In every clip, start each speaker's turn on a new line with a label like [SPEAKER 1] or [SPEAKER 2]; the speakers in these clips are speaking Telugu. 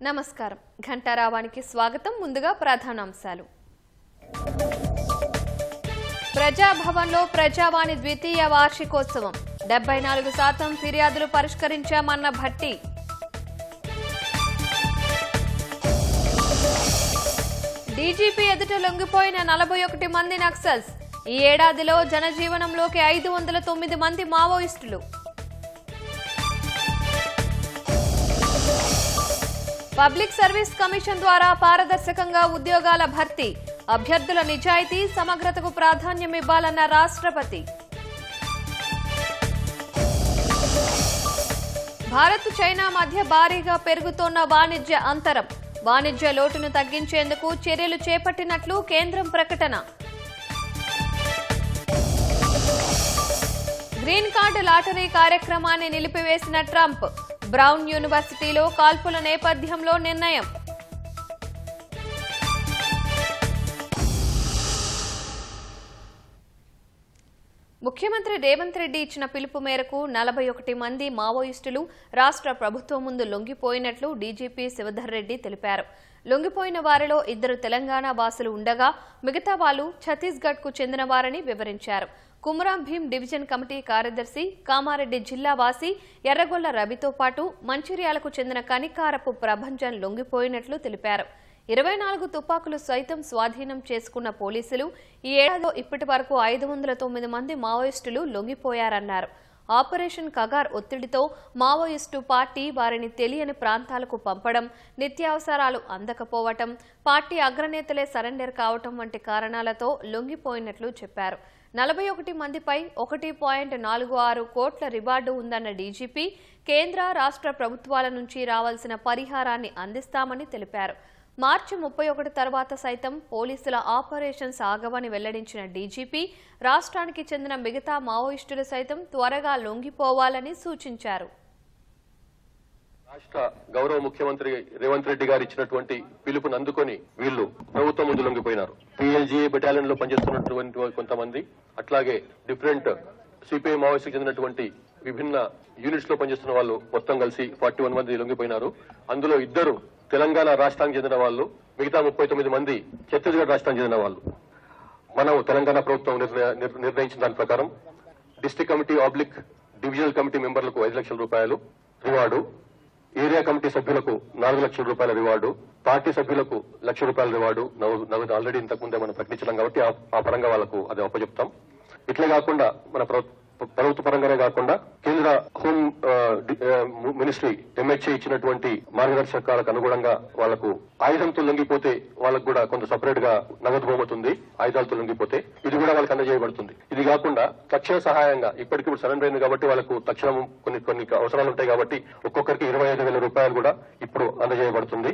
[SPEAKER 1] నమస్కారం ఘంటారావానికి స్వాగతం ముందుగా ప్రధానాంశాలు ప్రజాభవన్లో ప్రజావాణి ద్వితీయ వార్షికోత్సవం 74% ఫిర్యాదులు పరిష్కరించామన్న భట్టి డీజీపీ ఎదుట లొంగిపోయిన 41 మంది నక్సల్స్ ఈ ఏడాదిలో జనజీవనంలోకి 509 మంది మావోయిస్టులు పబ్లిక్ సర్వీస్ కమిషన్ ద్వారా పారదర్శకంగా ఉద్యోగాల భర్తీ అభ్యర్థుల నిజాయితీ సమగ్రతకు ప్రాధాన్యం ఇవ్వాలన్న రాష్ట్రపతి భారత్ చైనా మధ్య భారీగా పెరుగుతోన్న వాణిజ్య అంతరం వాణిజ్య లోటును తగ్గించేందుకు చర్యలు చేపట్టినట్లు కేంద్రం ప్రకటన గ్రీన్ కార్డు లాటరీ కార్యక్రమాన్ని నిలిపివేసిన ట్రంప్ బ్రౌన్ యూనివర్సిటీలో కాల్పుల నేపథ్యంలో నిర్ణయం ముఖ్యమంత్రి రేవంత్ రెడ్డి ఇచ్చిన పిలుపు మేరకు 41 మంది మావోయిస్టులు రాష్ట్ర ప్రభుత్వం ముందు లొంగిపోయినట్లు డీజీపీ శివధర్ రెడ్డి తెలిపారు. లొంగిపోయిన వారిలో 2 తెలంగాణ వాసులు ఉండగా మిగతా వాళ్లు ఛత్తీస్గఢ్ కు చెందిన వారని వివరించారు. కుమరాం భీం డివిజన్ కమిటీ కార్యదర్శి కామారెడ్డి జిల్లా వాసి ఎర్రగొల్ల రవితో పాటు మంచిర్యాలకు చెందిన కనికారపు ప్రభంజన్ లొంగిపోయినట్లు తెలిపారు. 24 తుపాకులు సైతం స్వాధీనం చేసుకున్న పోలీసులు ఈ ఏడాదిలో ఇప్పటి వరకు 509 మంది మావోయిస్టులు లొంగిపోయారన్నారు. ఆపరేషన్ కగార్ ఒత్తిడితో మావోయిస్టు పార్టీ వారిని తెలియని ప్రాంతాలకు పంపడం, నిత్యావసరాలు అందకపోవటం, పార్టీ అగ్రనేతలే సరెండర్ కావటం వంటి కారణాలతో లొంగిపోయినట్లు చెప్పారు. 41 మందిపై 1.46 కోట్ల రివార్డు ఉందన్న డీజీపీ కేంద్ర రాష్ట్ర ప్రభుత్వాల నుంచి రావాల్సిన పరిహారాన్ని అందిస్తామని తెలిపారు. మార్చి 31 తర్వాత సైతం పోలీసుల ఆపరేషన్ సాగవని వెల్లడించిన డీజీపీ రాష్ట్రానికి చెందిన మిగతా మావోయిస్టులు సైతం త్వరగా లొంగిపోవాలని సూచించారు.
[SPEAKER 2] రాష్ట్ర గౌరవ ముఖ్యమంత్రి రేవంత్ రెడ్డి గారు ఇచ్చినటువంటి పిలుపును అందుకొని వీళ్లు ప్రభుత్వం ముందు లొంగిపోయినారు. పిఎల్జీఏ బెటాలియన్ లో పనిచేస్తున్నటువంటి కొంతమంది, అట్లాగే డిఫరెంట్ సిపిఐ మావోయిస్టులకు చెందినటువంటి విభిన్న యూనిట్స్ లో పనిచేస్తున్న వాళ్ళు మొత్తం కలిసి 41 మంది లొంగిపోయినారు. అందులో 2 తెలంగాణ రాష్ట్రానికి చెందిన వాళ్ళు, మిగతా 39 మంది ఛత్తీస్గఢ్ రాష్ట్రానికి చెందిన వాళ్ళు. మనం తెలంగాణ ప్రభుత్వం నిర్ణయించిన దాని ప్రకారం district committee oblique divisional committee మెంబర్లకు 5 లక్షల రూపాయలు రివార్డు, ఏరియా కమిటీ సభ్యులకు 4 లక్షల రూపాయల రివార్డు, పార్టీ సభ్యులకు 1 లక్ష రూపాయల రివార్డు నగదు ఆల్రెడీ ఇంతకుముందే మనం ప్రకటించడం కాబట్టి ఆ పరంగా వాళ్లకు అది అప్పచెప్తాం. ఇట్లే కాకుండా మన ప్రభుత్వ పరంగానే కాకుండా కేంద్ర హోం మినిస్ట్రీ ఎంహెచ్ఏ ఇచ్చినటువంటి మార్గదర్శకాలకు అనుగుణంగా వాళ్లకు ఆయుధంతో లొంగిపోతే వాళ్ళకు కూడా కొంత సపరేట్ గా నగదు బహుమతుంది. ఆయుధాలతో లొంగిపోతే ఇది కూడా వాళ్ళకి అందజేయబడుతుంది. ఇది కాకుండా తక్షణ సహాయంగా ఇప్పటికిప్పుడు సరెండర్ అయింది కాబట్టి వాళ్ళకు తక్షణం కొన్ని అవసరాలు ఉంటాయి కాబట్టి ఒక్కొక్కరికి 25,000 రూపాయలు కూడా ఇప్పుడు అందజేయబడుతుంది.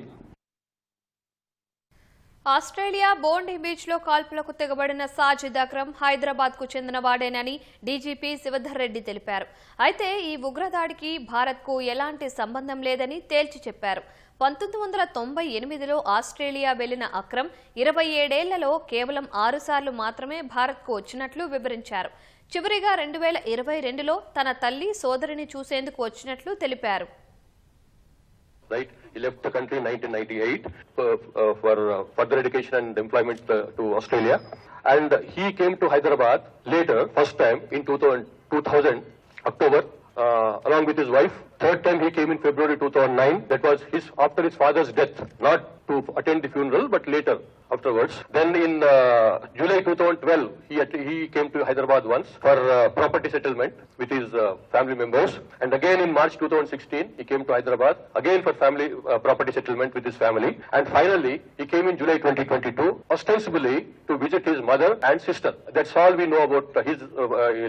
[SPEAKER 1] ఆస్ట్రేలియా బోండీ బీచ్ లో కాల్పులకు తెగబడిన సాజిద్ అక్రమ్ హైదరాబాద్ కు చెందిన వాడేనని డీజీపీ శివధర్ రెడ్డి తెలిపారు. అయితే ఈ ఉగ్రదాడికి భారత్ కు ఎలాంటి సంబంధం లేదని తేల్చి చెప్పారు. 1998లో ఆస్ట్రేలియా వెళ్లిన అక్రమ్ 27 ఏళ్లలో కేవలం 6 సార్లు మాత్రమే భారత్ కు వచ్చినట్లు వివరించారు. చివరిగా 2022లో తన తల్లి సోదరిని చూసేందుకు వచ్చినట్లు తెలిపారు.
[SPEAKER 2] Right, he left the country in 1998 for further education and employment to Australia, and he came to Hyderabad later, first time in 2000 October, along with his wife. Third time he came in February 2009. That was after his father's death, not to attend the funeral, but later afterwards. Then in July 2012, he came to Hyderabad once for property settlement with his family members. And again in March 2016, he came to Hyderabad again for family property settlement with his family. And finally, he came in July 2022, ostensibly to visit his mother and sister. That's all we know about his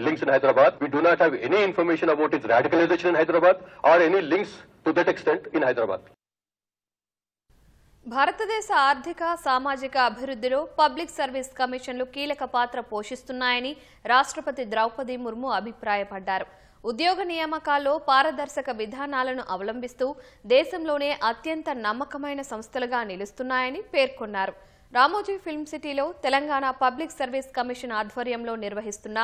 [SPEAKER 2] links in Hyderabad. We do not have any information about his radicalization in Hyderabad or any links to that extent in Hyderabad.
[SPEAKER 1] భారతదేశ ఆర్థిక సామాజిక అభివృద్ధిలో పబ్లిక్ సర్వీస్ కమిషన్లు కీలక పాత్ర పోషిస్తున్నాయని రాష్ట్రపతి ద్రౌపది ముర్ము అభిప్రాయపడ్డారు. ఉద్యోగ నియామకాల్లో పారదర్శక విధానాలను అవలంబిస్తూ దేశంలోనే అత్యంత నమ్మకమైన సంస్థలుగా నిలుస్తున్నాయని పేర్కొన్నారు. రామోజీ ఫిల్మ్ సిటీలో తెలంగాణ పబ్లిక్ సర్వీస్ కమిషన్ ఆధ్వర్యంలో నిర్వహిస్తున్న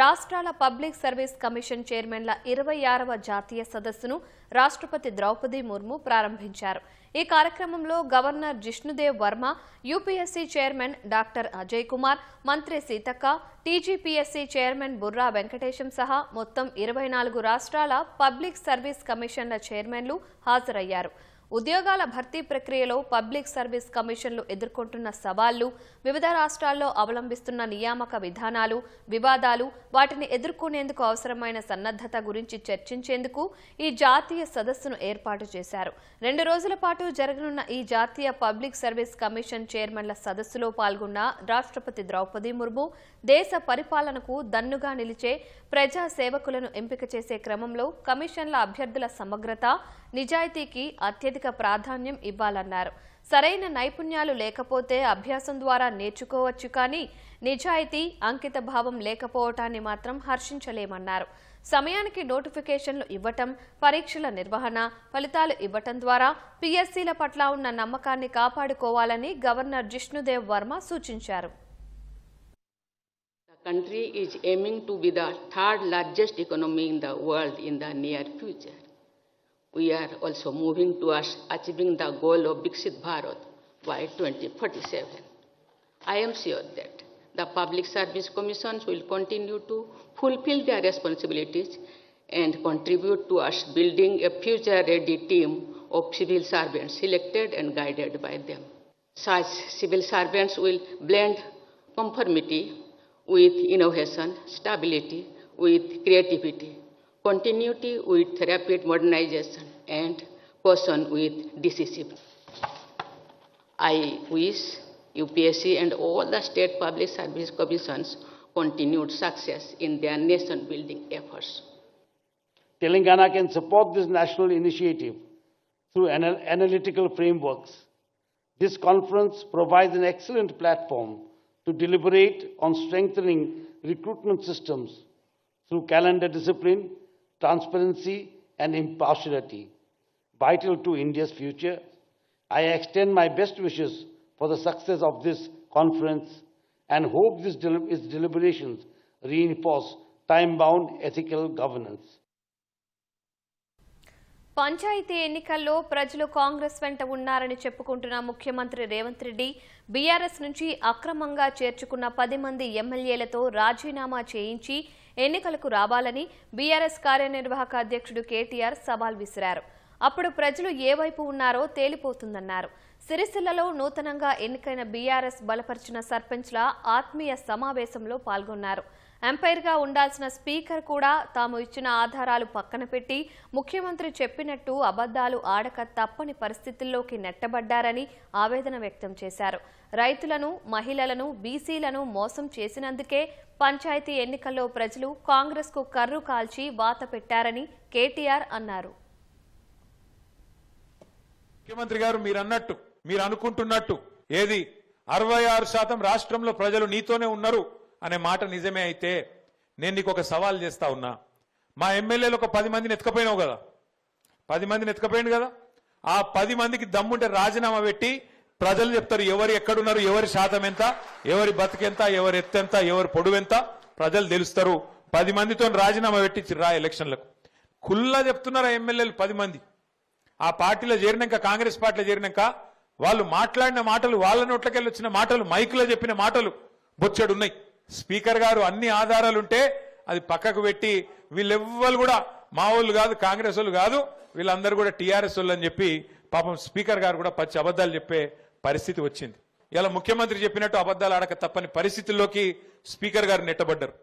[SPEAKER 1] రాష్ట్రాల పబ్లిక్ సర్వీస్ కమిషన్ చైర్మన్ల 26వ జాతీయ సదస్సును రాష్ట్రపతి ద్రౌపది ముర్ము ప్రారంభించారు. ఈ కార్యక్రమంలో governor Jishnu Dev Varma, UPSC chairman doctor Ajay Kumar, మంత్రి సీతక్క, టీజీపీఎస్సీ చైర్మన్ బుర్రా వెంకటేశం సహా మొత్తం 24 రాష్ట్రాల పబ్లిక్ సర్వీస్ కమిషన్ల చైర్మన్లు హాజరయ్యారు. ఉద్యోగాల భర్తీ ప్రక్రియలో పబ్లిక్ సర్వీస్ కమిషన్లు ఎదుర్కొంటున్న సవాళ్లు, వివిధ రాష్ట్రాల్లో అవలంబిస్తున్న నియామక విధానాలు, వివాదాలు, వాటిని ఎదుర్కొనేందుకు అవసరమైన సన్నద్ధత గురించి చర్చించేందుకు ఈ జాతీయ సదస్సును ఏర్పాటు చేశారు. 2 రోజుల పాటు జరగనున్న ఈ జాతీయ పబ్లిక్ సర్వీస్ కమిషన్ చైర్మన్ల సదస్సులో పాల్గొన్న రాష్ట్రపతి ద్రౌపది ముర్ము దేశ పరిపాలనకు దన్నుగా నిలిచే ప్రజా సేవకులను ఎంపిక చేసే క్రమంలో కమిషన్ల అభ్యర్థుల సమగ్రత, నిజాయితీకి అత్యధిక ప్రాధాన్యం ఇవ్వాలన్నారు. సరైన నైపుణ్యాలు లేకపోతే అభ్యాసం ద్వారా నేర్చుకోవచ్చు, కానీ నిజాయితీ, అంకిత భావం లేకపోవటాన్ని మాత్రం హర్షించలేమన్నారు. సమయానికి నోటిఫికేషన్లు ఇవ్వటం, పరీక్షల నిర్వహణ, ఫలితాలు ఇవ్వటం ద్వారా పీఎస్సీల పట్ల ఉన్న నమ్మకాన్ని కాపాడుకోవాలని గవర్నర్ జిష్ణుదేవ్ వర్మ సూచించారు.
[SPEAKER 3] The country is aiming to be the third largest economy in the world in the near future. We are also moving towards achieving the goal of Viksit Bharat by 2047. I am sure that the Public Service Commissions will continue to fulfill their responsibilities and contribute towards building a future-ready team of civil servants selected and guided by them. Such civil servants will blend conformity with innovation, stability with creativity, continuity with rapid modernization, and caution with decisive. I wish UPSC and all the state public service commissions continued success in their nation-building efforts.
[SPEAKER 4] Telangana can support this national initiative through analytical frameworks. This conference provides an excellent platform to deliberate on strengthening recruitment systems through calendar discipline, transparency, and impartiality, vital to India's future. I extend my best wishes for the success of this conference and hope its deliberations reinforce time-bound ethical governance.
[SPEAKER 1] Panchayat ఎన్నికల్లో ప్రజలు కాంగ్రెస్ వెంట ఉన్నారని చెప్పుకుంటున్న ముఖ్యమంత్రి రేవంత్ రెడ్డి బీఆర్ఎస్ నుంచి అక్రమంగా చేర్చుకున్న 10 మంది ఎమ్మెల్యేలతో రాజీనామా చేయించి ఎన్నికలకు రావాలని బీఆర్ఎస్ కార్యనిర్వాహక అధ్యక్షుడు కేటీఆర్ సవాల్ విసిరారు. అప్పుడు ప్రజలు ఏ వైపు ఉన్నారో తేలిపోతుందన్నారు. సిరిసిల్లలో నూతనంగా ఎన్నికైన బీఆర్ఎస్ బలపరిచిన సర్పంచ్ల ఆత్మీయ సమావేశంలో పాల్గొన్నారు. ఎంపైర్గా ఉండాల్సిన స్పీకర్ కూడా తాము ఇచ్చిన ఆధారాలు పక్కన పెట్టి ముఖ్యమంత్రి చెప్పినట్టు అబద్దాలు ఆడక తప్పని పరిస్థితుల్లోకి నెట్టబడ్డారని ఆవేదన వ్యక్తం చేశారు. రైతులను, మహిళలను, బీసీలను మోసం చేసినందుకే పంచాయతీ ఎన్నికల్లో ప్రజలు కాంగ్రెస్కు కర్రు కాల్చి వాత పెట్టారని కేటీఆర్ అన్నారు.
[SPEAKER 5] ముఖ్యమంత్రి గారు మీరు అనుకుంటున్నట్టు ఏది 66% రాష్ట్రంలో ప్రజలు నీతోనే ఉన్నారు అనే మాట నిజమే అయితే నేను నీకు ఒక సవాల్ చేస్తా ఉన్నా. మా ఎమ్మెల్యేలు ఒక 10 మందిని ఎత్తుకపోయినావు కదా, 10 మందిని ఎత్తుకపోయింది కదా, ఆ 10 మందికి దమ్ముంటే రాజీనామా పెట్టి ప్రజలు చెప్తారు ఎవరు ఎక్కడున్నారు, ఎవరి శాతం ఎంత, ఎవరి బతుకెంత, ఎవరి ఎత్తెంత, ఎవరి పొడువెంత ప్రజలు తెలుస్తారు. 10 మందితో రాజీనామా పెట్టించి రా ఎలక్షన్లకు. కుల్లా చెప్తున్నారు ఆ ఎమ్మెల్యేలు 10 మంది. ఆ పార్టీలో చేరినాక, కాంగ్రెస్ పార్టీలో చేరినాక వాళ్ళు మాట్లాడిన మాటలు, వాళ్ళ నోట్లకెళ్ళి వచ్చిన మాటలు, మైకులో చెప్పిన మాటలు బొచ్చెడున్నాయి. స్పీకర్ గారు అన్ని ఆధారాలుంటే అది పక్కకు పెట్టి వీళ్ళెవ్వరు కూడా మా వాళ్ళు కాదు, కాంగ్రెస్ వాళ్ళు కాదు, వీళ్ళందరూ కూడా టీఆర్ఎస్ వాళ్ళు అని చెప్పి పాపం స్పీకర్ గారు కూడా పచ్చి అబద్దాలు చెప్పే పరిస్థితి వచ్చింది. ఇలా ముఖ్యమంత్రి చెప్పినట్టు అబద్దాలు ఆడక తప్పని పరిస్థితుల్లోకి స్పీకర్ గారు నెట్టబడ్డారు.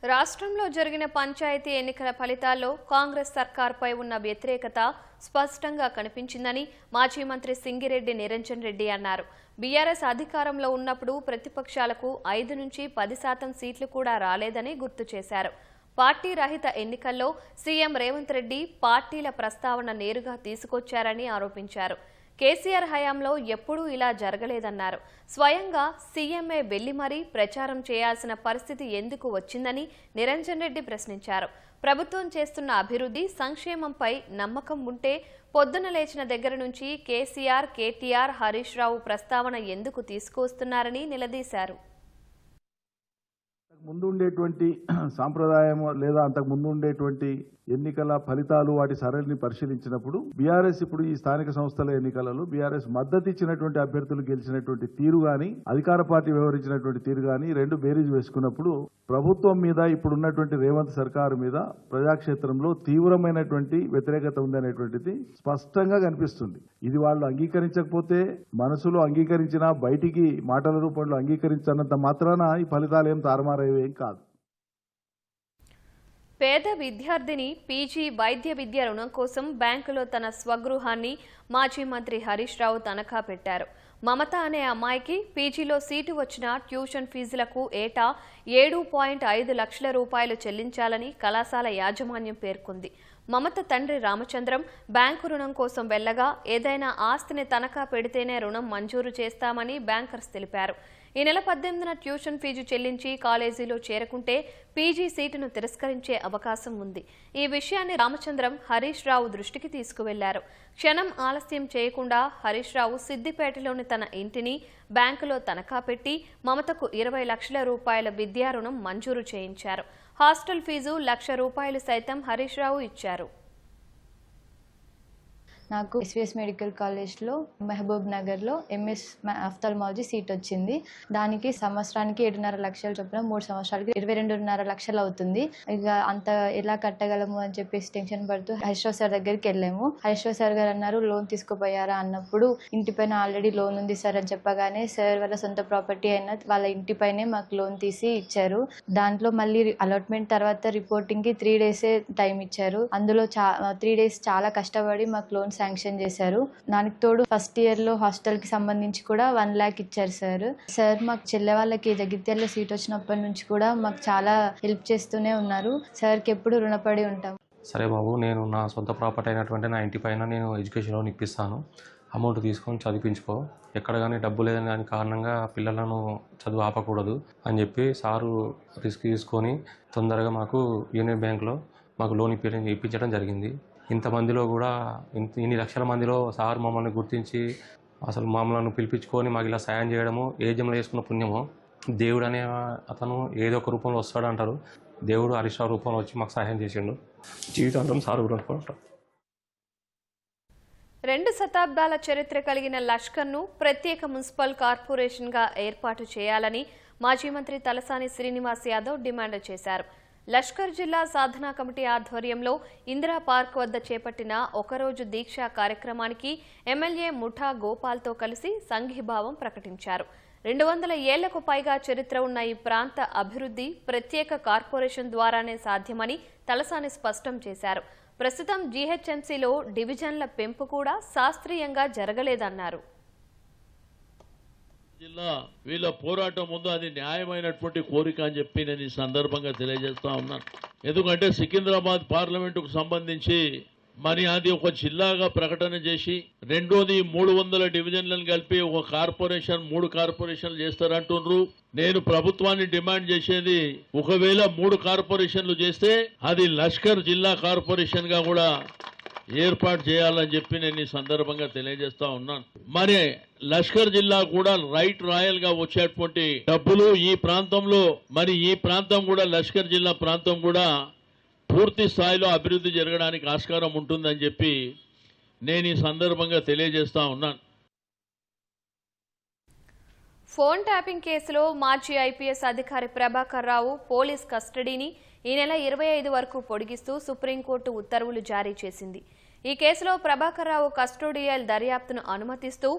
[SPEAKER 1] రాష్ట్రంలో జరిగిన పంచాయతీ ఎన్నికల ఫలితాల్లో కాంగ్రెస్ సర్కార్పై ఉన్న వ్యతిరేకత స్పష్టంగా కనిపించిందని మాజీ మంత్రి సింగిరెడ్డి నిరంజన్ రెడ్డి అన్నారు. బీఆర్ఎస్ అధికారంలో ఉన్నప్పుడు ప్రతిపక్షాలకు 5 నుంచి 10% సీట్లు కూడా రాలేదని గుర్తు చేశారు. పార్టీ రహిత ఎన్నికల్లో సీఎం రేవంత్ రెడ్డి పార్టీల ప్రస్తావన నేరుగా తీసుకొచ్చారని ఆరోపించారు. కేసీఆర్ హయాంలో ఎప్పుడూ ఇలా జరగలేదన్నారు. స్వయంగా సీఎంఏ వెళ్లి మరీ ప్రచారం చేయాల్సిన పరిస్థితి ఎందుకు వచ్చిందని నిరంజన్ రెడ్డి ప్రశ్నించారు. ప్రభుత్వం చేస్తున్న అభివృద్ధి సంక్షేమంపై నమ్మకం ఉంటే పొద్దున లేచిన దగ్గర నుంచి కేసీఆర్, కేటీఆర్, హరీష్ రావు ప్రస్తావన ఎందుకు తీసుకువస్తున్నారని నిలదీశారు.
[SPEAKER 6] ముందు ఉండేటువంటి సాంప్రదాయం లేదా అంతకు ముందు ఉండేటువంటి ఎన్నికల ఫలితాలు వాటి సరళిని పరిశీలించినప్పుడు బీఆర్ఎస్ ఇప్పుడు ఈ స్థానిక సంస్థల ఎన్నికలలో బీఆర్ఎస్ మద్దతు ఇచ్చినటువంటి అభ్యర్థులు గెలిచినటువంటి తీరు గాని, అధికార పార్టీ వ్యవహరించినటువంటి తీరు గాని రెండు బేరీజ్ వేసుకున్నప్పుడు ప్రభుత్వం మీద ఇప్పుడున్నటువంటి రేవంత్ సర్కారు మీద ప్రజాక్షేత్రంలో తీవ్రమైనటువంటి వ్యతిరేకత ఉందనేటువంటిది స్పష్టంగా కనిపిస్తుంది. ఇది వాళ్ళు అంగీకరించకపోతే, మనసులో అంగీకరించినా బయటికి మాటల రూపంలో అంగీకరించినంత మాత్రాన ఈ ఫలితాలు ఏం తారుమారయ్యేం కాదు.
[SPEAKER 1] పేద విద్యార్థిని పీజీ వైద్య విద్య రుణం కోసం బ్యాంకులో తన స్వగృహాన్ని మాజీ మంత్రి హరీష్ రావు తనఖా పెట్టారు. మమత అనే అమ్మాయికి పీజీలో సీటు వచ్చిన ట్యూషన్ ఫీజులకు ఏటా 7.5 లక్షల రూపాయలు చెల్లించాలని కళాశాల యాజమాన్యం పేర్కొంది. మమత తండ్రి రామచంద్రం బ్యాంకు రుణం కోసం వెళ్లగా ఏదైనా ఆస్తిని తనఖా పెడితేనే రుణం మంజూరు చేస్తామని బ్యాంకర్స్ తెలిపారు. ఈ నెల 18న ట్యూషన్ ఫీజు చెల్లించి కాలేజీలో చేరుకుంటే పీజీ సీటును తిరస్కరించే అవకాశం ఉంది. ఈ విషయాన్ని రామచంద్రం హరీష్ రావు దృష్టికి తీసుకువెళ్లారు. క్షణం ఆలస్యం చేయకుండా హరీష్ రావు సిద్దిపేటలోని తన ఇంటిని బ్యాంకులో తనఖా పెట్టి మమతకు 20 లక్షల రూపాయల విద్యా రుణం మంజూరు చేయించారు. హాస్టల్ ఫీజు 1 లక్ష రూపాయలు సైతం హరీష్ రావు ఇచ్చారు.
[SPEAKER 7] నాకు ఎస్వీఎస్ మెడికల్ కాలేజ్లో మహబూబ్ నగర్లో ఎంఎస్ ఆఫ్థాల్మాలజీ సీట్ వచ్చింది. దానికి సంవత్సరానికి 7.5 లక్షలు చొప్పున 3 సంవత్సరాలకి 22.5 లక్షలు అవుతుంది. ఇక అంత ఎలా కట్టగలము అని చెప్పేసి టెన్షన్ పడుతూ హరీష్ రావు సార్ దగ్గరికి వెళ్ళాము. హరీష్ రావు సార్ గారు అన్నారు, లోన్ తీసుకుపోయారా అన్నప్పుడు ఇంటిపైన ఆల్రెడీ లోన్ ఉంది సార్ అని చెప్పగానే సార్ వాళ్ళ సొంత ప్రాపర్టీ అయిన వాళ్ళ ఇంటిపైనే మాకు లోన్ తీసి ఇచ్చారు. దాంట్లో మళ్ళీ అలాట్మెంట్ తర్వాత రిపోర్టింగ్కి 3 డేసే టైం ఇచ్చారు. అందులో 3 డేస్ చాలా కష్టపడి మాకు లోన్ శాంక్షన్ చేశారు. దానికి తోడు ఫస్ట్ ఇయర్ లో హాస్టల్ కి సంబంధించి కూడా 1 lakh ఇచ్చారు సార్. మాకు చెల్లె వాళ్ళకి జగిత్యాలలో సీట్ వచ్చినప్పటి నుంచి కూడా మాకు చాలా హెల్ప్ చేస్తూనే ఉన్నారు. సార్కి ఎప్పుడు రుణపడి ఉంటాం.
[SPEAKER 8] సరే బాబు, నేను నా సొంత ప్రాపర్టీ అయినటువంటి నా ఇంటి పైన నేను ఎడ్యుకేషన్ లోన్ ఇప్పిస్తాను, అమౌంట్ తీసుకొని చదివించుకో, ఎక్కడ కానీ డబ్బు లేదని దాని కారణంగా పిల్లలను చదువు ఆపకూడదు అని చెప్పి సారు రిస్క్ తీసుకొని తొందరగా మాకు యూనియన్ బ్యాంక్లో మాకు లోన్ ఇప్పించడం జరిగింది. ఇంతమందిలో కూడా ఇన్ని లక్షల మందిలో సార్ మమ్మల్ని గుర్తించి అసలు మమ్మల్ని పిలిపించుకొని మాకు ఇలా సాయం చేయడము ఏ జన్మలో చేసుకున్న పుణ్యమో. దేవుడు అనే అతను ఏదో ఒక రూపంలో వస్తాడు అంటారు. దేవుడు హరీష్ రావు రూపంలో వచ్చి మాకు సహాయం చేసిండు. జీవితాంతం సార్ కూడా
[SPEAKER 1] 2 శతాబ్దాల చరిత్ర కలిగిన లష్కర్ను ప్రత్యేక మున్సిపల్ కార్పొరేషన్గా ఏర్పాటు చేయాలని మాజీ మంత్రి తలసాని శ్రీనివాస్ యాదవ్ డిమాండ్ చేశారు. లష్కర్ జిల్లా సాధనా కమిటీ ఆధ్వర్యంలో ఇందిరా పార్క్ వద్ద చేపట్టిన ఒకరోజు దీక్ష కార్యక్రమానికి ఎమ్మెల్యే ముఠా గోపాల్తో కలిసి సంఘీభావం ప్రకటించారు. 200 ఏళ్లకు పైగా చరిత్ర ఉన్న ఈ ప్రాంత అభివృద్ధి ప్రత్యేక కార్పొరేషన్ ద్వారానే సాధ్యమని తలసాని స్పష్టం చేశారు. ప్రస్తుతం జీహెచ్ఎంసీలో డివిజన్ల పెంపు కూడా శాస్త్రీయంగా జరగలేదన్నారు.
[SPEAKER 9] జిల్లా వీళ్ళ పోరాటం ముందు అది న్యాయమైనటువంటి కోరిక అని చెప్పి నేను ఈ సందర్భంగా తెలియజేస్తా ఉన్నాను. ఎందుకంటే సికింద్రాబాద్ పార్లమెంటుకు సంబంధించి మరి అది ఒక జిల్లాగా ప్రకటన చేసి రెండోది 300 డివిజన్లను కలిపి ఒక కార్పొరేషన్ 3 కార్పొరేషన్లు చేస్తారంటున్నారు. నేను ప్రభుత్వాన్ని డిమాండ్ చేసేది, ఒకవేళ 3 కార్పొరేషన్లు చేస్తే అది లష్కర్ జిల్లా కార్పొరేషన్ గా కూడా ఏర్పాటు చేయాలని చెప్పి నేను ఈ సందర్భంగా తెలియజేస్తా ఉన్నాను. మరి లష్కర్ జిల్లా కూడా రైట్ రాయల్ గా వచ్చేటువంటి డబ్బులు ఈ ప్రాంతంలో, మరి ఈ ప్రాంతం కూడా లష్కర్ జిల్లా ప్రాంతం కూడా పూర్తి స్థాయిలో అభివృద్ధి జరగడానికి ఆస్కారం ఉంటుందని చెప్పి నేను ఈ సందర్భంగా తెలియజేస్తా ఉన్నాను.
[SPEAKER 1] ఫోన్ ట్యాపింగ్ కేసులో మాజీ ఐపీఎస్ అధికారి ప్రభాకర్ రావు పోలీస్ కస్టడీని ఈ నెల 25 వరకు పొడిగిస్తూ సుప్రీంకోర్టు ఉత్తర్వులు జారీ చేసింది. ఈ కేసులో ప్రభాకర్ రావు కస్టోడియల్ దర్యాప్తును అనుమతిస్తూ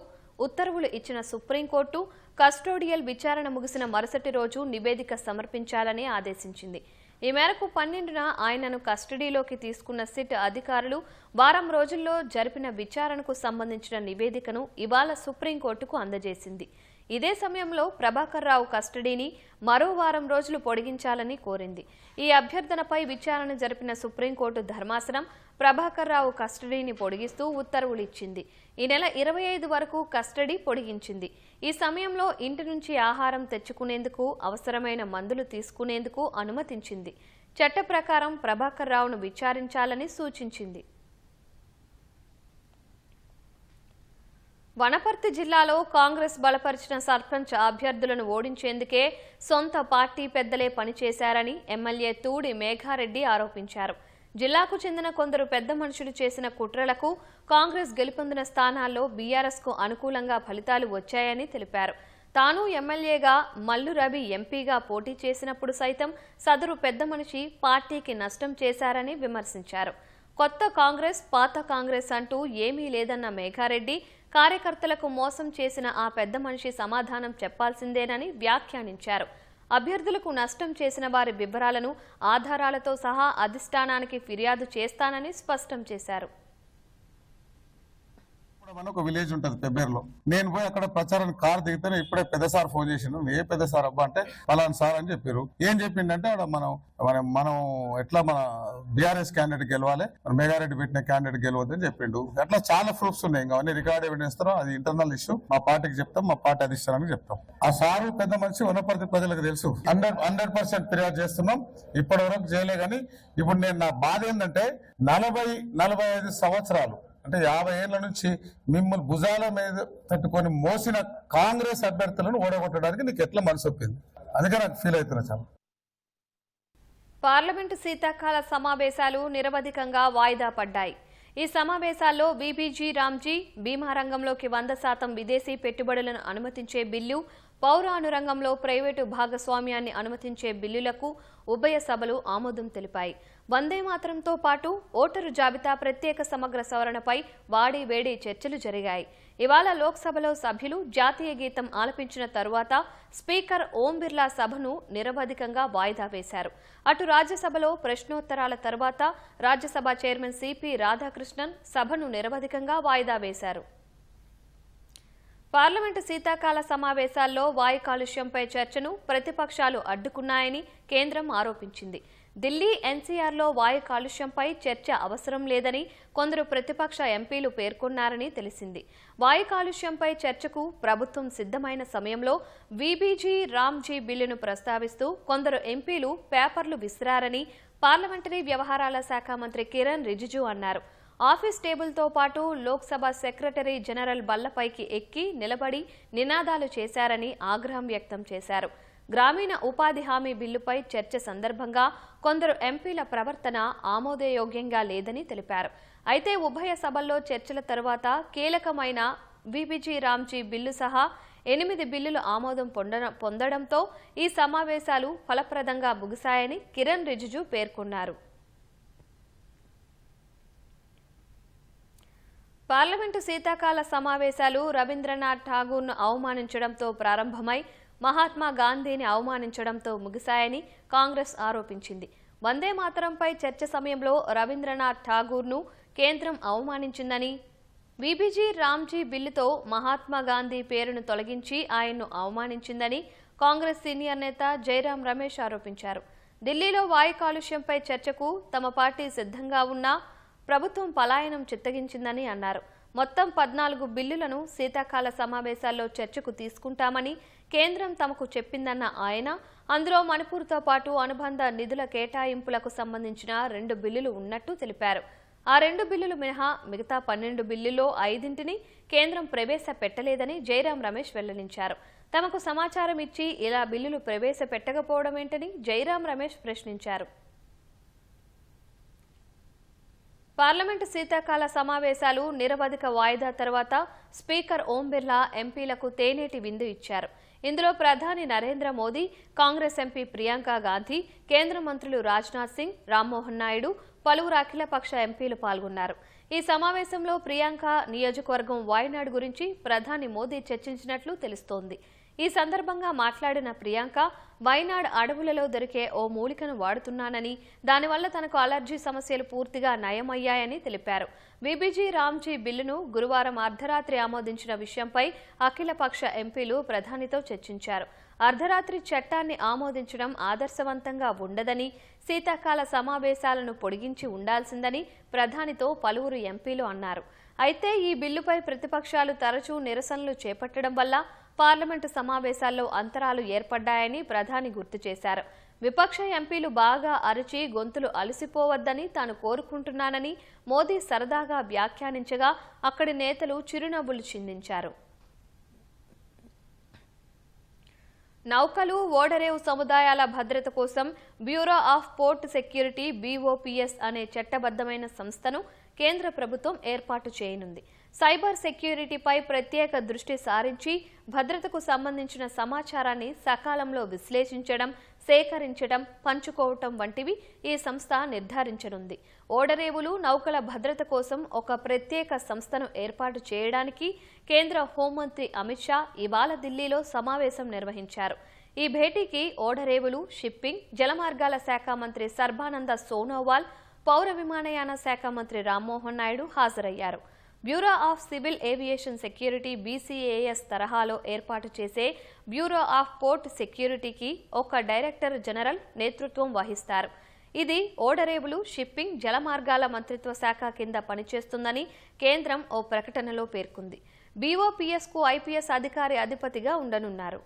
[SPEAKER 1] ఉత్తర్వులు ఇచ్చిన సుప్రీంకోర్టు కస్టోడియల్ విచారణ ముగిసిన మరుసటి రోజు నివేదిక సమర్పించాలని ఆదేశించింది. ఈ మేరకు 12న ఆయనను కస్టడీలోకి తీసుకున్న సిట్ అధికారులు వారం రోజుల్లో జరిపిన విచారణకు సంబంధించిన నివేదికను ఇవాళ సుప్రీంకోర్టుకు అందజేసింది. ఇదే సమయంలో ప్రభాకర్ రావు కస్టడీని మరో వారం రోజులు పొడిగించాలని కోరింది. ఈ అభ్యర్థనపై విచారణ జరిపిన సుప్రీంకోర్టు ధర్మాసనం ప్రభాకర్ రావు కస్టడీని పొడిగిస్తూ ఉత్తర్వులు ఇచ్చింది. ఈ నెల 25 వరకు కస్టడీ పొడిగించింది. ఈ సమయంలో ఇంటి నుంచి ఆహారం తెచ్చుకునేందుకు, అవసరమైన మందులు తీసుకునేందుకు అనుమతించింది. చట్ట ప్రకారం ప్రభాకర్ రావును విచారించాలని సూచించింది. వనపర్తి జిల్లాలో కాంగ్రెస్ బలపరిచిన సర్పంచ్ అభ్యర్థులను ఓడించేందుకే సొంత పార్టీ పెద్దలే పనిచేశారని ఎమ్మెల్యే తూడి మేఘారెడ్డి ఆరోపించారు. జిల్లాకు చెందిన కొందరు పెద్ద మనుషులు చేసిన కుట్రలకు కాంగ్రెస్ గెలుపొందిన స్థానాల్లో బీఆర్ఎస్కు అనుకూలంగా ఫలితాలు వచ్చాయని తెలిపారు. తాను ఎమ్మెల్యేగా, మల్లు రవి ఎంపీగా పోటీ చేసినప్పుడు సైతం సదరు పెద్ద మనిషి పార్టీకి నష్టం చేశారని విమర్శించారు. కొత్త కాంగ్రెస్, పాత కాంగ్రెస్ అంటూ ఏమీ లేదన్న మేఘారెడ్డి కార్యకర్తలకు మోసం చేసిన ఆ పెద్ద మనిషి సమాధానం చెప్పాల్సిందేనని వ్యాఖ్యానించారు. అభ్యర్థులకు నష్టం చేసిన వారి వివరాలను ఆధారాలతో సహా అధిష్టానానికి ఫిర్యాదు చేస్తానని స్పష్టం చేశారు.
[SPEAKER 10] ఒక విలేజ్ ఉంటుంది పెబ్బేరులో. నేను పోయి అక్కడ ప్రచారానికి కారు దిగితేనే ఇప్పుడే పెద్ద సార్ ఫోన్ చేసిండు. ఏ పెద్ద సార్ అబ్బా అంటే పలానా సార్ అని చెప్పారు. ఏం చెప్పిండంటే అక్కడ మనం ఎట్లా మన బీఆర్ఎస్ క్యాండిడేట్ గెలవాలి, మేఘారెడ్డి పెట్టిన క్యాండిడేట్ గెలవద్దని చెప్పిండు. అట్లా చాలా ప్రూఫ్స్ ఉన్నాయి. ఇంకా అవన్నీ రికార్డ్ ఎవిడెన్స్ తో అది ఇంటర్నల్ ఇష్యూ. మా పార్టీకి చెప్తాం, మా పార్టీ అధిష్టానానికి చెప్తాం. ఆ సారు పెద్ద మనిషి వనపర్తి ప్రజలకు తెలుసు. 100% ఫిర్యాదు చేస్తున్నాం. ఇప్పటి వరకు చేయలే. కానీ ఇప్పుడు నేను నా బాధ ఏంటంటే 40-45 సంవత్సరాలు అంటే 50 ఏళ్ల నుంచి మిమ్మల్ని భుజాల మీద పెట్టుకొని మోసిన కాంగ్రెస్ అభ్యర్థులను ఓడగొట్టడానికి నీకు ఎట్లా మనసు ఒప్పింది? అందుకే నాకు ఫీల్ అవుతున్నా చాలా.
[SPEAKER 1] పార్లమెంటు శీతాకాల సమావేశాలు నిరవధికంగా వాయిదా పడ్డాయి. ఈ సమావేశాల్లో బీబీజీ రామ్జీ, బీమా రంగంలోకి 100% విదేశీ పెట్టుబడులను అనుమతించే బిల్లు, పౌరాను రంగంలో ప్రైవేటు భాగస్వామ్యాన్ని అనుమతించే బిల్లులకు ఉభయ సభలు ఆమోదం తెలిపాయి. వందే మాతరంతో పాటు ఓటరు జాబితా ప్రత్యేక సమగ్ర సవరణపై వాడి వేడి చర్చలు జరిగాయి. ఇవాళ లోక్సభలో సభ్యులు జాతీయ గీతం ఆలపించిన తరువాత స్పీకర్ ఓం బిర్లా సభను నిరవధికంగా వాయిదా వేశారు. అటు రాజ్యసభలో ప్రశ్నోత్తరాల తర్వాత రాజ్యసభ చైర్మన్ సిపి రాధాకృష్ణన్ సభను నిరవధికంగా వాయిదా వేశారు. పార్లమెంటు శీతాకాల సమావేశాల్లో వాయు కాలుష్యంపై చర్చను ప్రతిపక్షాలు అడ్డుకున్నాయని కేంద్రం ఆరోపించింది. ఢిల్లీ ఎన్సీఆర్లో వాయు కాలుష్యంపై చర్చ అవసరం లేదని కొందరు ప్రతిపక్ష ఎంపీలు పేర్కొన్నారని తెలిసింది. వాయు కాలుష్యంపై చర్చకు ప్రభుత్వం సిద్ధమైన సమయంలో బీబీజీ రామ్జీ బిల్లును ప్రస్తావిస్తూ కొందరు ఎంపీలు పేపర్లు విసిరారని పార్లమెంటరీ వ్యవహారాల శాఖ మంత్రి కిరణ్ రిజిజు అన్నారు. ఆఫీస్ టేబుల్తో పాటు లోక్సభ సెక్రటరీ జనరల్ బల్లపైకి ఎక్కి నిలబడి నినాదాలు చేశారని ఆగ్రహం వ్యక్తం చేశారు. గ్రామీణ ఉపాధి హామీ బిల్లుపై చర్చ సందర్భంగా కొందరు ఎంపీల ప్రవర్తన ఆమోదయోగ్యంగా లేదని తెలిపారు. అయితే ఉభయ సభల్లో చర్చల తర్వాత కీలకమైన బీబీజీ రామ్జీ బిల్లు సహా 8 బిల్లులు ఆమోదం పొందడంతో ఈ సమావేశాలు ఫలప్రదంగా ముగిశాయని కిరణ్ రిజిజు పేర్కొన్నారు. పార్లమెంటు శీతాకాల సమావేశాలు రవీంద్రనాథ్ ఠాగూర్ను అవమానించడంతో ప్రారంభమై మహాత్మా గాంధీని అవమానించడంతో ముగిశాయని కాంగ్రెస్ ఆరోపించింది. వందే మాతరంపై చర్చ సమయంలో రవీంద్రనాథ్ ఠాగూర్ను కేంద్రం అవమానించిందని, బీబీజీ రామ్జీ బిల్లుతో మహాత్మా గాంధీ పేరును తొలగించి ఆయన్ను అవమానించిందని కాంగ్రెస్ సీనియర్ నేత జైరాం రమేష్ ఆరోపించారు. ఢిల్లీలో వాయు కాలుష్యంపై చర్చకు తమ పార్టీ సిద్ధంగా ఉన్నా ప్రభుత్వం పలాయనం చిత్తగించిందని అన్నారు. మొత్తం 14 బిల్లులను శీతాకాల సమావేశాల్లో చర్చకు తీసుకుంటామని కేంద్రం తమకు చెప్పిందన్న ఆయన, అందులో మణిపూర్తో పాటు అనుబంధ నిధుల కేటాయింపులకు సంబంధించిన 2 బిల్లులు ఉన్నట్టు తెలిపారు. ఆ 2 బిల్లులు మినహా మిగతా 12 బిల్లుల్లో 5ంటిని కేంద్రం ప్రవేశపెట్టలేదని జైరాం రమేష్ వెల్లడించారు. తమకు సమాచారం ఇచ్చి ఇలా బిల్లులు ప్రవేశపెట్టకపోవడమేంటని జైరాం రమేష్ ప్రశ్నించారు. పార్లమెంటు శీతాకాల సమావేశాలు నిరవధిక వాయిదా తర్వాత స్పీకర్ ఓం బిర్లా ఎంపీలకు తేనేటి విందు ఇచ్చారు. ఇందులో ప్రధాని నరేంద్ర మోదీ, కాంగ్రెస్ ఎంపీ ప్రియాంక గాంధీ, కేంద్ర మంత్రులు రాజ్నాథ్ సింగ్, రామ్మోహన్ నాయుడు, పలువురు అఖిలపక్ష ఎంపీలు పాల్గొన్నారు. ఈ సమావేశంలో ప్రియాంక నియోజకవర్గం వాయనాడ్ గురించి ప్రధాని మోదీ చర్చించినట్లు తెలుస్తోంది. ఈ సందర్భంగా మాట్లాడిన ప్రియాంక వైనాడ్ అడవులలో దొరికే ఓ మూలికను వాడుతున్నానని, దానివల్ల తనకు అలర్జీ సమస్యలు పూర్తిగా నయమయ్యాయని తెలిపారు. బీబీజీ రామ్జీ బిల్లును గురువారం అర్ధరాత్రి ఆమోదించిన విషయంపై అఖిలపక్ష ఎంపీలు ప్రధానితో చర్చించారు. అర్ధరాత్రి చట్టాన్ని ఆమోదించడం ఆదర్శవంతంగా ఉండదని, శీతాకాల సమావేశాలను పొడిగించి ఉండాల్సిందని ప్రధానితో పలువురు ఎంపీలు అన్నారు. అయితే ఈ బిల్లుపై ప్రతిపక్షాలు తరచూ నిరసనలు చేపట్టడం వల్ల పార్లమెంటు సమావేశాల్లో అంతరాలు ఏర్పడ్డాయని ప్రధాని గుర్తు చేశారు. విపక్ష ఎంపీలు బాగా అరిచి గొంతులు అలసిపోవద్దని తాను కోరుకుంటున్నానని మోదీ సరదాగా వ్యాఖ్యానించగా అక్కడి నేతలు చిరునవ్వులు చిందించారు. నౌకలు, ఓడరేవు సముదాయాల భద్రత కోసం bureau of port security BOPS అనే చట్టబద్ధమైన సంస్థను కేంద్ర ప్రభుత్వం ఏర్పాటు చేయనుంది. సైబర్ సెక్యూరిటీపై ప్రత్యేక దృష్టి సారించి భద్రతకు సంబంధించిన సమాచారాన్ని సకాలంలో విశ్లేషించడం, సేకరించడం, పంచుకోవటం వంటివి ఈ సంస్థ నిర్ధారించనుంది. ఓడరేవులు, నౌకల భద్రత కోసం ఒక ప్రత్యేక సంస్థను ఏర్పాటు చేయడానికి కేంద్ర హోంమంత్రి అమిత్ షా ఇవాళ ఢిల్లీలో సమావేశం నిర్వహించారు. ఈ భేటీకి ఓడరేవులు, షిప్పింగ్, జలమార్గాల శాఖ మంత్రి సర్బానంద సోనోవాల్, పౌర విమానయాన శాఖ మంత్రి రామ్మోహన్ నాయుడు హాజరయ్యారు. Bureau of civil aviation security BCAS తరహాలో ఏర్పాటు చేసే బ్యూరో ఆఫ్ పోర్ట్ సెక్యూరిటీకి ఒక డైరెక్టర్ జనరల్ నేతృత్వం వహిస్తారు. ఇది ఓడరేవులు, షిప్పింగ్, జలమార్గాల మంత్రిత్వ శాఖ కింద పనిచేస్తుందని కేంద్రం ఓ ప్రకటనలో పేర్కొంది. BOPSకు IPS అధికారి అధిపతిగా ఉండనున్నారు.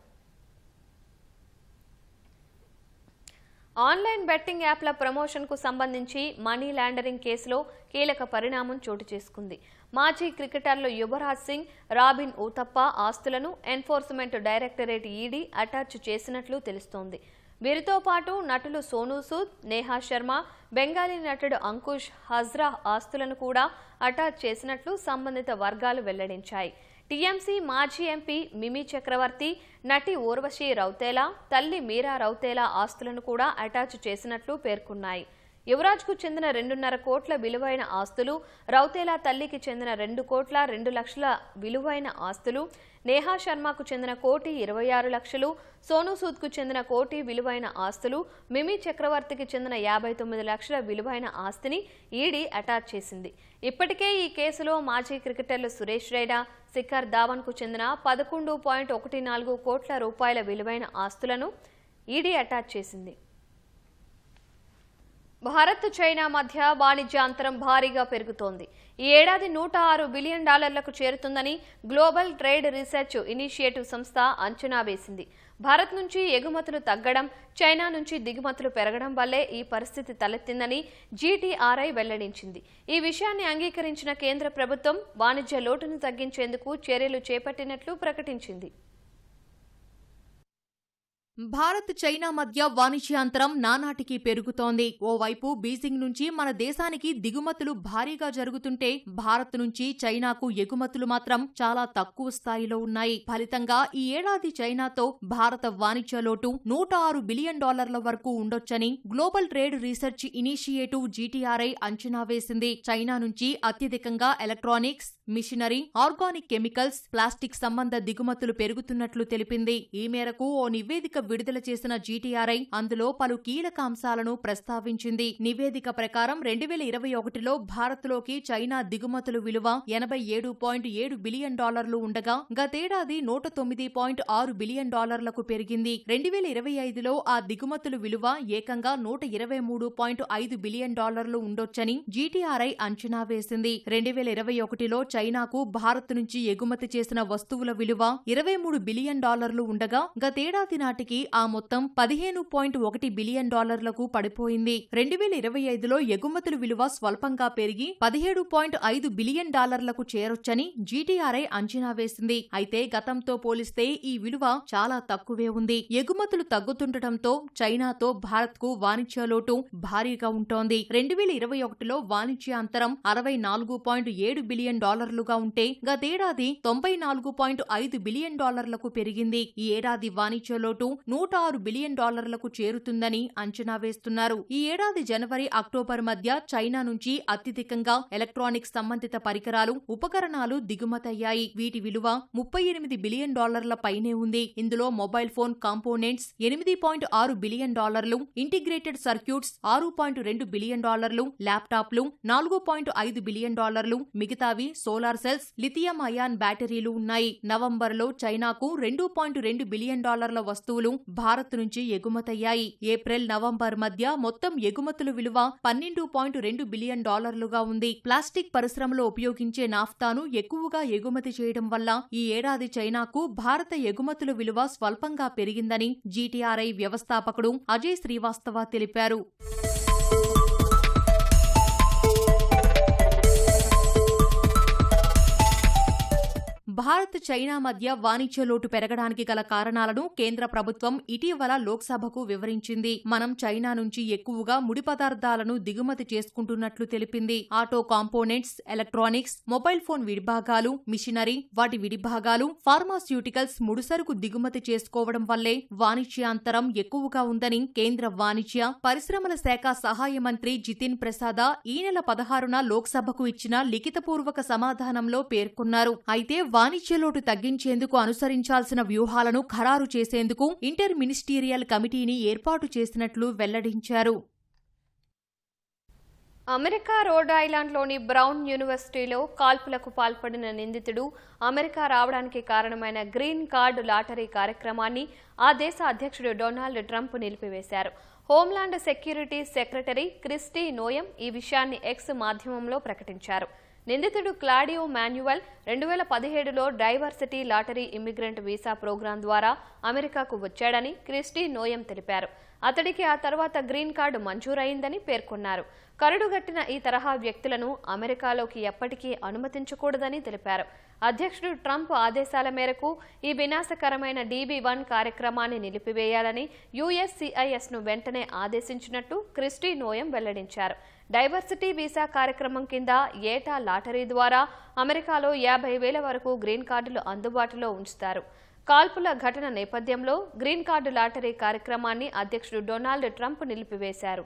[SPEAKER 1] ఆన్లైన్ బెట్టింగ్ యాప్ల ప్రమోషన్కు సంబంధించి మనీ లాండరింగ్ కేసులో కీలక పరిణామం చోటు చేసుకుంది. మాజీ క్రికెటర్లు యువరాజ్ సింగ్, రాబిన్ ఊతప్ప ఆస్తులను ఎన్ఫోర్స్మెంట్ డైరెక్టరేట్ ED అటాచ్ చేసినట్లు తెలుస్తోంది. వీరితో పాటు నటులు సోనూ సూద్, నేహా శర్మ, బెంగాలీ నటుడు అంకుష్ హజ్రా ఆస్తులను కూడా అటాచ్ చేసినట్లు సంబంధిత వర్గాలు వెల్లడించాయి. టీఎంసీ మాజీ ఎంపీ మిమీ చక్రవర్తి, నటి ఊర్వశి రౌతేలా, తల్లి మీరా రౌతేలా ఆస్తులను కూడా అటాచ్ చేసినట్లు పేర్కొన్నాయి. యువరాజ్కు చెందిన 2.5 కోట్ల విలువైన ఆస్తులు, రౌతేలా తల్లికి చెందిన 2 కోట్ల 2 లక్షల విలువైన ఆస్తులు, నేహా శర్మకు చెందిన 1,26,00,000, సోనూ సూద్కు చెందిన 1 కోటి విలువైన ఆస్తులు, మిమీ చక్రవర్తికి చెందిన 59 లక్షల విలువైన ఆస్తిని ఈడీ అటాచ్ చేసింది. ఇప్పటికే ఈ కేసులో మాజీ క్రికెటర్లు సురేష్ రైనా, శిఖర్ ధావన్కు చెందిన 11.14 కోట్ల రూపాయల విలువైన ఆస్తులను ఈడీ అటాచ్ చేసింది. భారత్, చైనా మధ్య వాణిజ్య అంతరం భారీగా పెరుగుతోంది. ఈ ఏడాది $106 బిలియన్ చేరుతుందని గ్లోబల్ ట్రేడ్ రీసెర్చ్ ఇనిషియేటివ్ సంస్థ అంచనా వేసింది. భారత్ నుంచి ఎగుమతులు తగ్గడం, చైనా నుంచి దిగుమతులు పెరగడం వల్లే ఈ పరిస్థితి తలెత్తిందని GTRI వెల్లడించింది. ఈ విషయాన్ని అంగీకరించిన కేంద్ర ప్రభుత్వం వాణిజ్య లోటును తగ్గించేందుకు చర్యలు చేపట్టినట్లు ప్రకటించింది.
[SPEAKER 11] భారత్, చైనా మధ్య వాణిజ్యాంతరం నానాటికి పెరుగుతోంది. ఓవైపు బీజింగ్ నుంచి మన దేశానికి దిగుమతులు భారీగా జరుగుతుంటే, భారత్ నుంచి చైనాకు ఎగుమతులు మాత్రం చాలా తక్కువ స్థాయిలో ఉన్నాయి. ఫలితంగా ఈ ఏడాది చైనాతో భారత వాణిజ్య లోటు $106 బిలియన్ వరకు ఉండొచ్చని global trade research initiative GTRI అంచనా వేసింది. చైనా నుంచి అత్యధికంగా electronics, machinery, organic chemicals, plastic సంబంధ దిగుమతులు పెరుగుతున్నట్లు తెలిపింది. ఈ మేరకు ఓ నివేదిక విడుదల చేసిన GTRI అందులో పలు కీలక అంశాలను ప్రస్తావించింది. నివేదిక ప్రకారం 2021లో భారత్లోకి చైనా దిగుమతుల విలువ $87.7 బిలియన్ ఉండగా గతేడాది $109.6 బిలియన్ పెరిగింది. 2025లో ఆ దిగుమతుల విలువ ఏకంగా $123.5 బిలియన్ ఉండొచ్చని GTRI అంచనా వేసింది. 2021లో చైనాకు భారత్ నుంచి ఎగుమతి చేసిన వస్తువుల విలువ $23 బిలియన్ ఉండగా గతేడాది నాటికి ఆ మొత్తం $15.1 బిలియన్ పడిపోయింది. 2025లో ఎగుమతుల విలువ స్వల్పంగా పెరిగి $17.5 బిలియన్ చేరొచ్చని GTRI అంచనా వేసింది. అయితే గతంతో పోలిస్తే ఈ విలువ చాలా తక్కువే ఉంది. ఎగుమతులు తగ్గుతుండటంతో చైనాతో భారత్కు వాణిజ్య లోటు భారీగా ఉంటోంది. 2021లో వాణిజ్య అంతరం $64.7 బిలియన్ డాలర్లుగా ఉంటే గతేడాది 94.5 బిలియన్ డాలర్లకు పెరిగింది. ఈ ఏడాది వాణిజ్య లోటు 106 బిలియన్ డాలర్లకు చేరుతుందని అంచనా వేస్తున్నారు. ఈ ఏడాది జనవరి అక్టోబర్ మధ్య చైనా నుంచి అత్యధికంగా ఎలక్ట్రానిక్స్ సంబంధిత పరికరాలు, ఉపకరణాలు దిగుమతయ్యాయి. వీటి విలువ 38 బిలియన్ డాలర్ల పైనే ఉంది. ఇందులో మొబైల్ ఫోన్ కాంపోనెంట్స్ 8.6 బిలియన్ డాలర్లు, ఇంటిగ్రేటెడ్ సర్క్యూట్స్ 6.2 బిలియన్ డాలర్లు, ల్యాప్టాప్లు 4.5 బిలియన్ డాలర్లు, మిగతావి సోలార్ సెల్స్, లిథియం అయాన్ బ్యాటరీలు ఉన్నాయి. నవంబర్లో చైనాకు 2.2 బిలియన్ డాలర్ల వస్తువులు భారత్ నుంచి ఎగుమతయ్యాయి. ఏప్రిల్ నవంబర్ మధ్య మొత్తం ఎగుమతుల విలువ 12.2 బిలియన్ డాలర్లుగా ఉంది. ప్లాస్టిక్ పరిశ్రమలో ఉపయోగించే నాఫ్తాను ఎక్కువగా ఎగుమతి చేయడం వల్ల ఈ ఏడాది చైనాకు భారత ఎగుమతుల విలువ స్వల్పంగా పెరిగిందని జీటీఆర్ఐ వ్యవస్థాపకుడు అజయ్ శ్రీవాస్తవ తెలిపారు. భారత్ చైనా మధ్య వాణిజ్య లోటు పెరగడానికి గల కారణాలను కేంద్ర ప్రభుత్వం ఇటీవల లోక్సభకు వివరించింది. మనం చైనా నుంచి ఎక్కువగా ముడి పదార్థాలను దిగుమతి చేసుకుంటున్నట్లు తెలిపింది. Auto components, electronics, mobile phone విడిభాగాలు, మిషనరీ, వాటి విడిభాగాలు, ఫార్మాస్యూటికల్స్ ముడిసరుకు దిగుమతి చేసుకోవడం వల్లే వాణిజ్యాంతరం ఎక్కువగా ఉందని కేంద్ర వాణిజ్య, పరిశ్రమల శాఖ సహాయ మంత్రి జితిన్ ప్రసాద ఈ నెల 16న లోక్సభకు ఇచ్చిన లిఖితపూర్వక సమాధానంలో పేర్కొన్నారు. అయితే వాణిజ్య లోటు తగ్గించేందుకు అనుసరించాల్సిన వ్యూహాలను ఖరారు చేసేందుకు ఇంటర్ మినిస్టీరియల్ కమిటీని ఏర్పాటు చేసినట్లు వెల్లడించారు.
[SPEAKER 1] అమెరికా రోడ్ ఐలాండ్లోని బ్రౌన్ యూనివర్సిటీలో కాల్పులకు పాల్పడిన నిందితుడు అమెరికా రావడానికి కారణమైన గ్రీన్ కార్డు లాటరీ కార్యక్రమాన్ని ఆ దేశ అధ్యక్షుడు డొనాల్డ్ ట్రంప్ నిలిపివేశారు. Homeland security secretary Kristi Noem ఈ విషయాన్ని ఎక్స్ మాధ్యమంలో ప్రకటించారు. నిందితుడు క్లాడియో మాన్యువల్ 2017లో diversity lottery immigrant visa program ద్వారా అమెరికాకు వచ్చాడని క్రిస్టీ నోయం తెలిపారు. అతడికి ఆ తర్వాత గ్రీన్ కార్డు మంజూరైందని పేర్కొన్నారు. కరడుగట్టిన ఈ తరహా వ్యక్తులను అమెరికాలోకి ఎప్పటికీ అనుమతించకూడదని తెలిపారు. అధ్యక్షుడు ట్రంప్ ఆదేశాల మేరకు ఈ వినాశకరమైన DB1 కార్యక్రమాన్ని నిలిపివేయాలని USCISను వెంటనే ఆదేశించినట్టు క్రిస్టీ నోయం వెల్లడించారు. డైవర్సిటీ వీసా కార్యక్రమం కింద ఏటా లాటరీ ద్వారా అమెరికాలో 50,000 వరకు గ్రీన్ కార్డులు అందుబాటులో ఉంచుతారు. కాల్పుల ఘటన నేపథ్యంలో గ్రీన్ కార్డు లాటరీ కార్యక్రమాన్ని అధ్యక్షుడు డొనాల్డ్ ట్రంప్ నిలిపివేశారు.